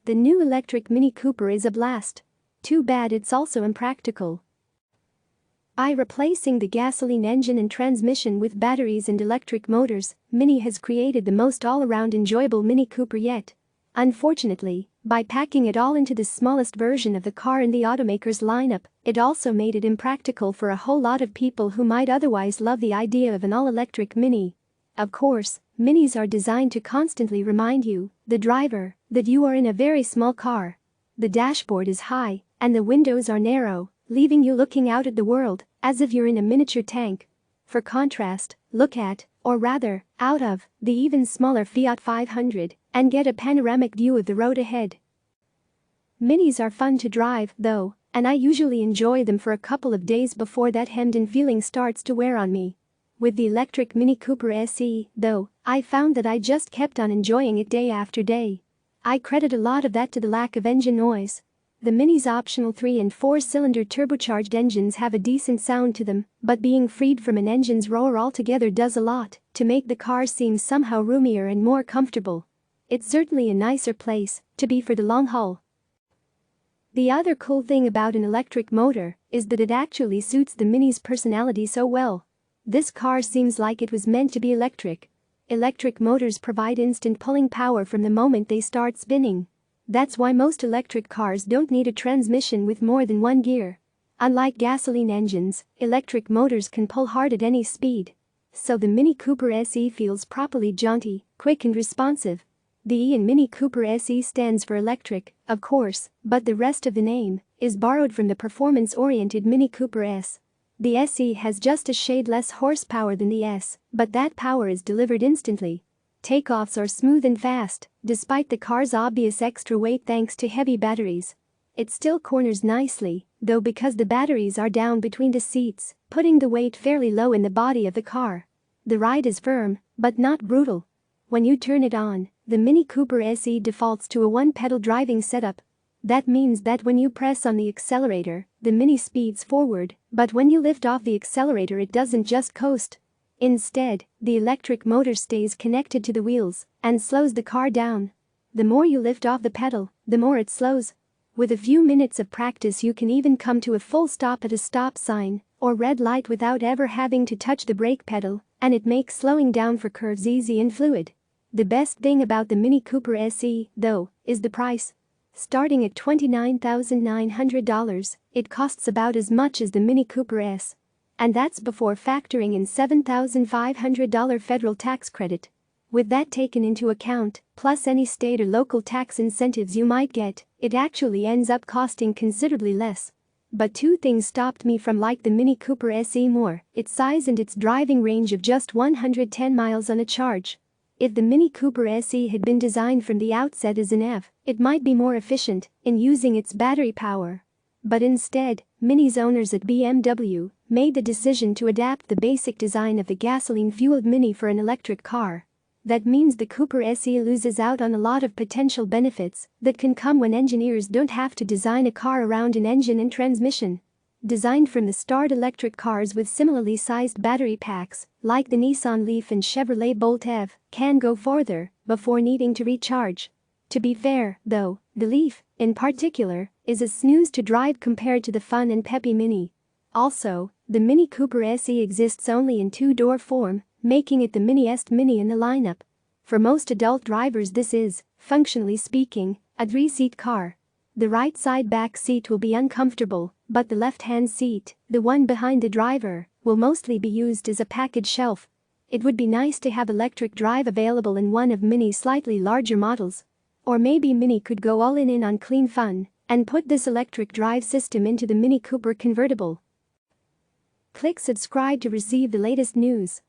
The new electric Mini Cooper is a blast. Too bad it's also impractical. Replacing the gasoline engine and transmission with batteries and electric motors, Mini has created the most all-around enjoyable Mini Cooper yet. Unfortunately, by packing it all into the smallest version of the car in the automaker's lineup, it also made it impractical for a whole lot of people who might otherwise love the idea of an all-electric Mini. Of course, Minis are designed to constantly remind you, the driver, that you are in a very small car. The dashboard is high, and the windows are narrow, leaving you looking out at the world, as if you're in a miniature tank. For contrast, look at, or rather, out of, the even smaller Fiat 500, and get a panoramic view of the road ahead. Minis are fun to drive, though, and I usually enjoy them for a couple of days before that hemmed-in feeling starts to wear on me. With the electric Mini Cooper SE, though, I found that I just kept on enjoying it day after day. I credit a lot of that to the lack of engine noise. The Mini's optional 3- and 4-cylinder turbocharged engines have a decent sound to them, but being freed from an engine's roar altogether does a lot to make the car seem somehow roomier and more comfortable. It's certainly a nicer place to be for the long haul. The other cool thing about an electric motor is that it actually suits the Mini's personality so well. This car seems like it was meant to be electric. Electric motors provide instant pulling power from the moment they start spinning. That's why most electric cars don't need a transmission with more than one gear. Unlike gasoline engines, electric motors can pull hard at any speed. So the Mini Cooper SE feels properly jaunty, quick and responsive. The E in Mini Cooper SE stands for electric, of course, but the rest of the name is borrowed from the performance-oriented Mini Cooper S. The SE has just a shade less horsepower than the S, but that power is delivered instantly. Takeoffs are smooth and fast, despite the car's obvious extra weight thanks to heavy batteries. It still corners nicely, though, because the batteries are down between the seats, putting the weight fairly low in the body of the car. The ride is firm, but not brutal. When you turn it on, the Mini Cooper SE defaults to a one-pedal driving setup. That means that when you press on the accelerator, the Mini speeds forward, but when you lift off the accelerator it doesn't just coast. Instead, the electric motor stays connected to the wheels and slows the car down. The more you lift off the pedal, the more it slows. With a few minutes of practice you can even come to a full stop at a stop sign or red light without ever having to touch the brake pedal, and it makes slowing down for curves easy and fluid. The best thing about the Mini Cooper SE, though, is the price. Starting at $29,900, it costs about as much as the Mini Cooper S. And that's before factoring in $7,500 federal tax credit. With that taken into account, plus any state or local tax incentives you might get, it actually ends up costing considerably less. But two things stopped me from liking the Mini Cooper SE more: its size and its driving range of just 110 miles on a charge. If the Mini Cooper SE had been designed from the outset as an EV, it might be more efficient in using its battery power. But instead, Mini's owners at BMW made the decision to adapt the basic design of the gasoline-fueled Mini for an electric car. That means the Cooper SE loses out on a lot of potential benefits that can come when engineers don't have to design a car around an engine and transmission. Designed from the start, electric cars with similarly sized battery packs, like the Nissan Leaf and Chevrolet Bolt EV, can go farther before needing to recharge. To be fair, though, the Leaf, in particular, is a snooze to drive compared to the fun and peppy Mini. Also, the Mini Cooper SE exists only in two-door form, making it the miniest Mini in the lineup. For most adult drivers this is, functionally speaking, a three-seat car. The right side back seat will be uncomfortable, but the left-hand seat, the one behind the driver, will mostly be used as a package shelf. It would be nice to have electric drive available in one of Mini's slightly larger models. Or maybe Mini could go all in on clean fun and put this electric drive system into the Mini Cooper convertible. Click subscribe to receive the latest news.